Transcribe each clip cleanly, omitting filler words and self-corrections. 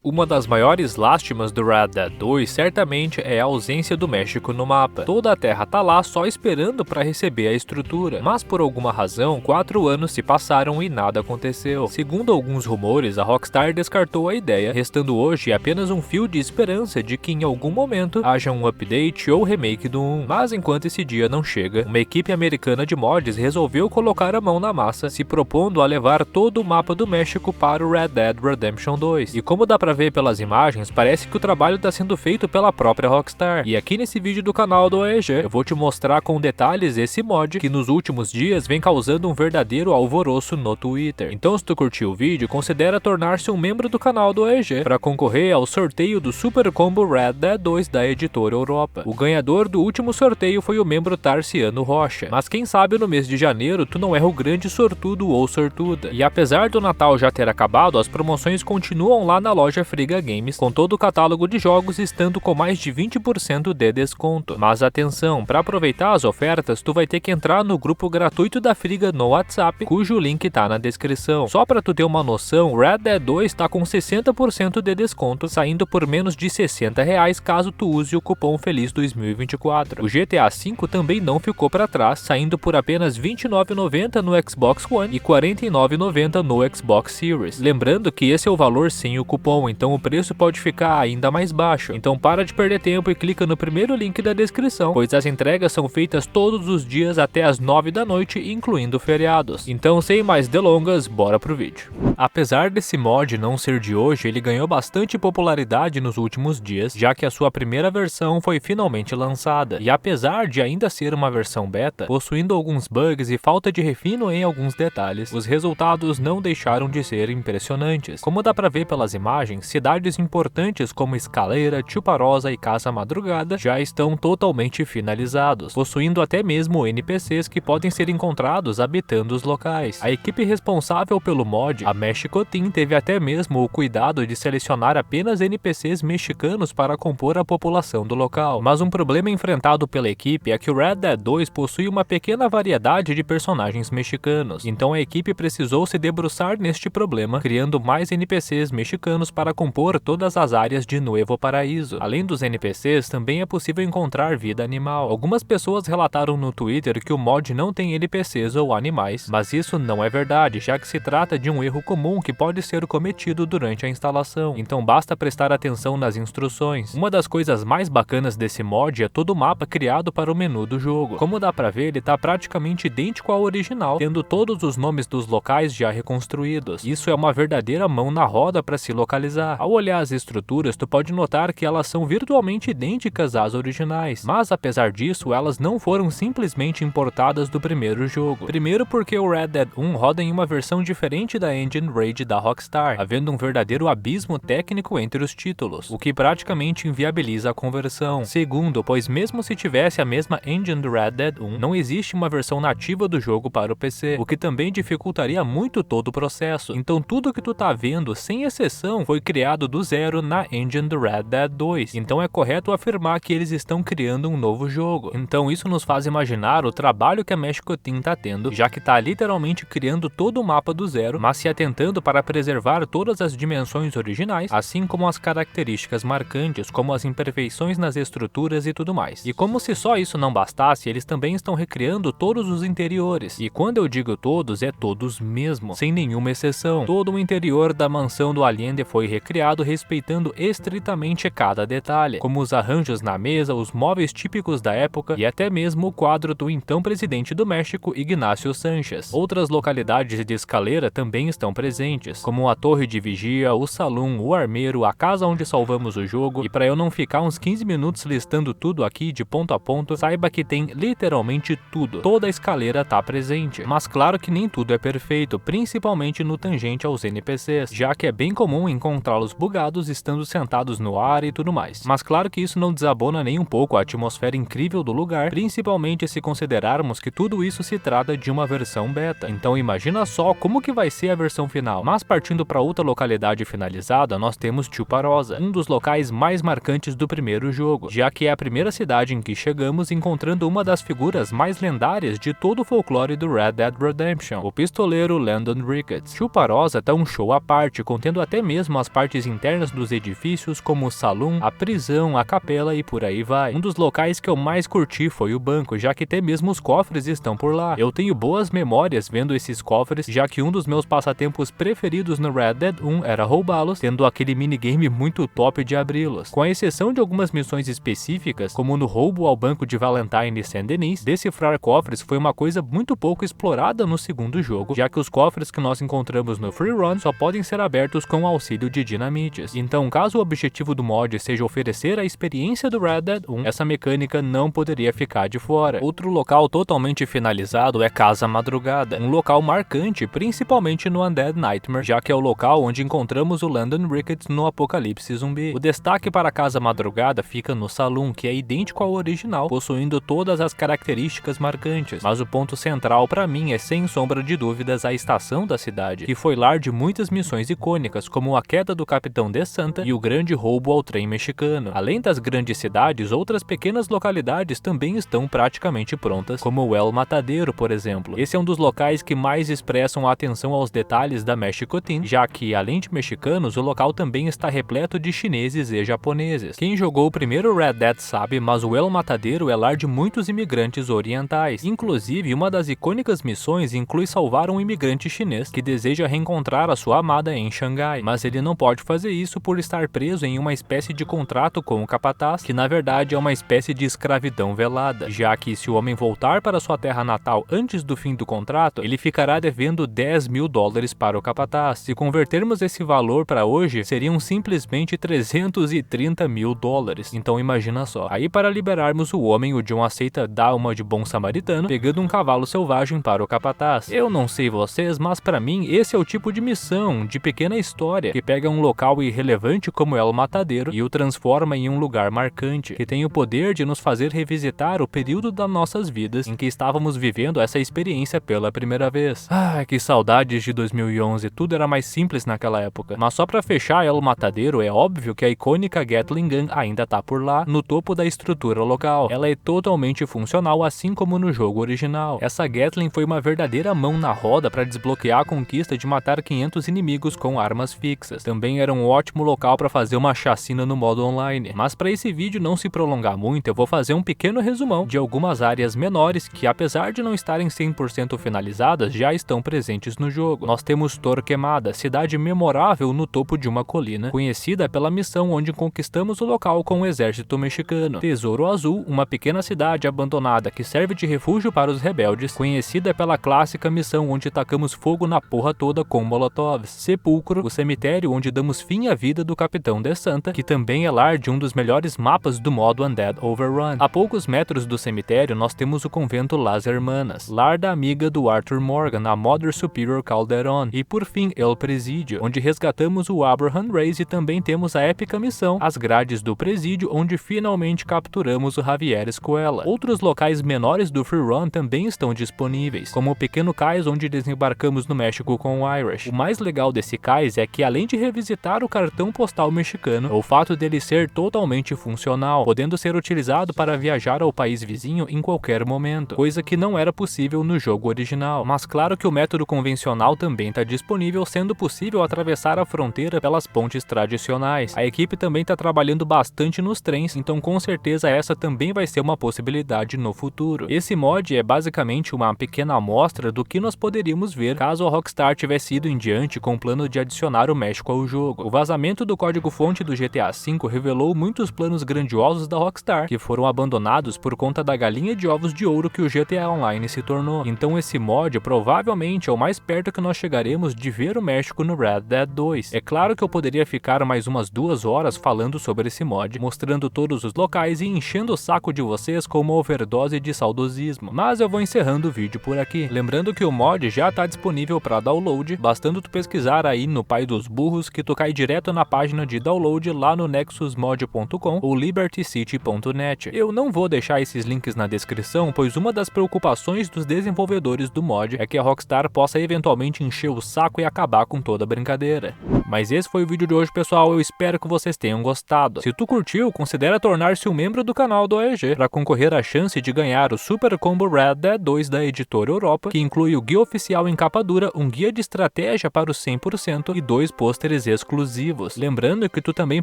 Uma das maiores lástimas do Red Dead 2 certamente é a ausência do México no mapa. Toda a Terra tá lá só esperando para receber a estrutura, mas por alguma razão 4 anos se passaram e nada aconteceu. Segundo alguns rumores, a Rockstar descartou a ideia, restando hoje apenas um fio de esperança de que em algum momento haja um update ou remake do 1. Mas enquanto esse dia não chega, uma equipe americana de mods resolveu colocar a mão na massa, se propondo a levar todo o mapa do México para o Red Dead Redemption 2. E como dá pra ver pelas imagens, parece que o trabalho está sendo feito pela própria Rockstar. E aqui nesse vídeo do canal do AEG, eu vou te mostrar com detalhes esse mod que nos últimos dias vem causando um verdadeiro alvoroço no Twitter. Então se tu curtiu o vídeo, considera tornar-se um membro do canal do AEG para concorrer ao sorteio do Super Combo Red Dead 2 da editora Europa. O ganhador do último sorteio foi o membro Tarciano Rocha, mas quem sabe no mês de janeiro tu não é o grande sortudo ou sortuda. E apesar do Natal já ter acabado, as promoções continuam lá na loja Friga Games, com todo o catálogo de jogos estando com mais de 20% de desconto. Mas atenção, para aproveitar as ofertas, tu vai ter que entrar no grupo gratuito da Friga no WhatsApp, cujo link tá na descrição. Só para tu ter uma noção, Red Dead 2 tá com 60% de desconto, saindo por menos de R$60 caso tu use o cupom Feliz 2024. O GTA V também não ficou para trás, saindo por apenas R$29,90 no Xbox One e R$49,90 no Xbox Series. Lembrando que esse é o valor sem o cupom, então o preço pode ficar ainda mais baixo. Então para de perder tempo e clica no primeiro link da descrição, pois as entregas são feitas todos os dias até as 9 da noite, incluindo feriados. Então sem mais delongas, bora pro vídeo. Apesar desse mod não ser de hoje, ele ganhou bastante popularidade nos últimos dias, já que a sua primeira versão foi finalmente lançada. E apesar de ainda ser uma versão beta, possuindo alguns bugs e falta de refino em alguns detalhes, os resultados não deixaram de ser impressionantes. Como dá pra ver pelas imagens, cidades importantes como Escaleira, Chuparosa e Casa Madrugada já estão totalmente finalizados, possuindo até mesmo NPCs que podem ser encontrados habitando os locais. A equipe responsável pelo mod, a México Team, teve até mesmo o cuidado de selecionar apenas NPCs mexicanos para compor a população do local. Mas um problema enfrentado pela equipe é que o Red Dead 2 possui uma pequena variedade de personagens mexicanos, então a equipe precisou se debruçar neste problema, criando mais NPCs mexicanos para compor todas as áreas de Nuevo Paraíso. Além dos NPCs, também é possível encontrar vida animal. Algumas pessoas relataram no Twitter que o mod não tem NPCs ou animais, mas isso não é verdade, já que se trata de um erro comum que pode ser cometido durante a instalação, então basta prestar atenção nas instruções. Uma das coisas mais bacanas desse mod é todo o mapa criado para o menu do jogo. Como dá pra ver, ele tá praticamente idêntico ao original, tendo todos os nomes dos locais já reconstruídos. Isso é uma verdadeira mão na roda para se localizar. Ao olhar as estruturas, tu pode notar que elas são virtualmente idênticas às originais, mas apesar disso, elas não foram simplesmente importadas do primeiro jogo. Primeiro porque o Red Dead 1 roda em uma versão diferente da Engine Rage da Rockstar, havendo um verdadeiro abismo técnico entre os títulos, o que praticamente inviabiliza a conversão. Segundo, pois mesmo se tivesse a mesma engine do Red Dead 1, não existe uma versão nativa do jogo para o PC, o que também dificultaria muito todo o processo. Então tudo que tu tá vendo, sem exceção, foi criado do zero na engine do Red Dead 2. Então é correto afirmar que eles estão criando um novo jogo. Então isso nos faz imaginar o trabalho que a México Team tá tendo, já que tá literalmente criando todo o mapa do zero, mas se atentando para preservar todas as dimensões originais, assim como as características marcantes, como as imperfeições nas estruturas e tudo mais. E como se só isso não bastasse, eles também estão recriando todos os interiores. E quando eu digo todos, é todos mesmo, sem nenhuma exceção. Todo o interior da mansão do Allende foi recriado respeitando estritamente cada detalhe, como os arranjos na mesa, os móveis típicos da época e até mesmo o quadro do então presidente do México, Ignacio Sánchez. Outras localidades de Escaleira também estão presentes, como a torre de vigia, o salão, o armeiro, a casa onde salvamos o jogo. E para eu não ficar uns 15 minutos listando tudo aqui de ponto a ponto, saiba que tem literalmente tudo. Toda a Escaleira tá presente. Mas claro que nem tudo é perfeito, principalmente no tangente aos NPCs, já que é bem comum encontrá-los bugados estando sentados no ar e tudo mais. Mas claro que isso não desabona nem um pouco a atmosfera incrível do lugar, principalmente se considerarmos que tudo isso se trata de uma versão beta. Então imagina só como que vai ser a versão final. Mas partindo para outra localidade finalizada, nós temos Chuparosa, um dos locais mais marcantes do primeiro jogo, já que é a primeira cidade em que chegamos encontrando uma das figuras mais lendárias de todo o folclore do Red Dead Redemption, o pistoleiro Landon Ricketts. Chuparosa tá um show à parte, contendo até mesmo as partes internas dos edifícios, como o salão, a prisão, a capela e por aí vai. Um dos locais que eu mais curti foi o banco, já que até mesmo os cofres estão por lá. Eu tenho boas memórias vendo esses cofres, já que um dos meus passatempos preferidos no Red Dead 1 era roubá-los, tendo aquele minigame muito top de abri-los. Com a exceção de algumas missões específicas, como no roubo ao banco de Valentine e Saint-Denis, decifrar cofres foi uma coisa muito pouco explorada no segundo jogo, já que os cofres que nós encontramos no Freerun só podem ser abertos com o auxílio de dinamites. Então, caso o objetivo do mod seja oferecer a experiência do Red Dead 1, essa mecânica não poderia ficar de fora. Outro local totalmente finalizado é Casa Madrugada, um local marcante principalmente no Undead Nightmare, já que é o local onde encontramos o Landon Ricketts no Apocalipse Zumbi. O destaque para a Casa Madrugada fica no salão, que é idêntico ao original, possuindo todas as características marcantes, mas o ponto central para mim é sem sombra de dúvidas a estação da cidade, que foi lar de muitas missões icônicas, como a queda do Capitão de Santa e o grande roubo ao trem mexicano. Além das grandes cidades, outras pequenas localidades também estão praticamente prontas, como o El Matadero, por exemplo. Esse é um dos locais que mais expressam a atenção aos detalhes da Mexico Team, já que, além de mexicanos, o local também está repleto de chineses e japoneses. Quem jogou o primeiro Red Dead sabe, mas o El Matadero é lar de muitos imigrantes orientais. Inclusive, uma das icônicas missões inclui salvar um imigrante chinês que deseja reencontrar a sua amada em Xangai, mas ele não pode fazer isso por estar preso em uma espécie de contrato com o capataz, que na verdade é uma espécie de escravidão velada, já que se o homem voltar para sua terra natal antes do fim do contrato, ele ficará devendo $10.000 para o capataz. Se convertermos esse valor para hoje, seriam simplesmente $330.000. Então imagina só. Aí, para liberarmos o homem, o John aceita dar uma de bom samaritano, pegando um cavalo selvagem para o capataz. Eu não sei vocês, mas para mim esse é o tipo de missão, de pequena história, que pega um local irrelevante como El Matadero e o transforma em um lugar marcante, que tem o poder de nos fazer revisitar o período das nossas vidas em que estávamos vivendo essa experiência pela primeira vez. Ah, que saudades de 2011, tudo era mais simples naquela época. Mas só para fechar El Matadero, é óbvio que a icônica Gatling Gun ainda tá por lá, no topo da estrutura local. Ela é totalmente funcional, assim como no jogo original. Essa Gatling foi uma verdadeira mão na roda para desbloquear a conquista de matar 500 inimigos com armas fixas. Também era um ótimo local para fazer uma chacina no modo online. Mas para esse vídeo não se prolongar muito, eu vou fazer um pequeno resumão de algumas áreas menores que, apesar de não estarem 100% finalizadas, já estão presentes no jogo. Nós temos Torquemada, cidade memorável no topo de uma colina, conhecida pela missão onde conquistamos o local com o exército mexicano. Tesouro Azul, uma pequena cidade abandonada que serve de refúgio para os rebeldes, conhecida pela clássica missão onde tacamos fogo na porra toda com molotovs. Sepulcro, o cemitério onde damos fim à vida do Capitão de Santa, que também é lar de um dos melhores mapas do modo Undead Overrun. A poucos metros do cemitério nós temos o convento Las Hermanas, lar da amiga do Arthur Morgan, a Mother Superior Calderon. E por fim, El Presídio, onde resgatamos o Abraham Reyes, e também temos a épica missão As Grades do Presídio, onde finalmente capturamos o Javier Escuela. Outros locais menores do Freerun também estão disponíveis, como o pequeno cais onde desembarcamos no México com o Irish. O mais legal desse cais é que, além de revisitar o cartão postal mexicano, é o fato dele ser totalmente funcional, podendo ser utilizado para viajar ao país vizinho em qualquer momento, coisa que não era possível no jogo original. Mas claro que o método convencional também está disponível, sendo possível atravessar a fronteira pelas pontes tradicionais. A equipe também está trabalhando bastante nos trens, então com certeza essa também vai ser uma possibilidade no futuro. Esse mod é basicamente uma pequena amostra do que nós poderíamos ver caso a Rockstar tivesse ido em diante com o plano de adicionar o México ao jogo. O vazamento do código-fonte do GTA V revelou muitos planos grandiosos da Rockstar, que foram abandonados por conta da galinha de ovos de ouro que o GTA Online se tornou. Então esse mod provavelmente é o mais perto que nós chegaremos de ver o México no Red Dead 2. É claro que eu poderia ficar mais umas 2 horas falando sobre esse mod, mostrando todos os locais e enchendo o saco de vocês com uma overdose de saudosismo, mas eu vou encerrando o vídeo por aqui. Lembrando que o mod já está disponível para download, bastando tu pesquisar aí no Pai dos Burros que tu cai direto na página de download lá no nexusmod.com ou libertycity.net. Eu não vou deixar esses links na descrição, pois uma das preocupações dos desenvolvedores do mod é que a Rockstar possa eventualmente encher o saco e acabar com toda a brincadeira. Mas esse foi o vídeo de hoje, pessoal, eu espero que vocês tenham gostado. Se tu curtiu, considera tornar-se um membro do canal do AEG para concorrer à chance de ganhar o Super Combo Red Dead 2 da editora Europa, que inclui o guia oficial em capa dura, um guia de estratégia para o 100% e 2 pôsteres consoles exclusivos. Lembrando que tu também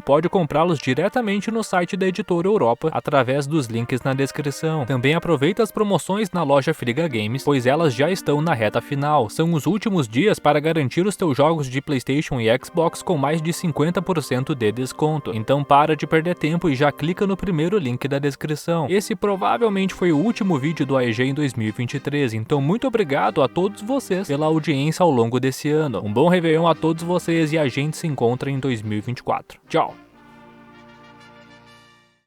pode comprá-los diretamente no site da Editora Europa, através dos links na descrição. Também aproveita as promoções na loja Friga Games, pois elas já estão na reta final. São os últimos dias para garantir os teus jogos de PlayStation e Xbox com mais de 50% de desconto. Então para de perder tempo e já clica no primeiro link da descrição. Esse provavelmente foi o último vídeo do AEG em 2023, então muito obrigado a todos vocês pela audiência ao longo desse ano. Um bom Réveillon a todos vocês e a gente se encontra em 2024. Tchau!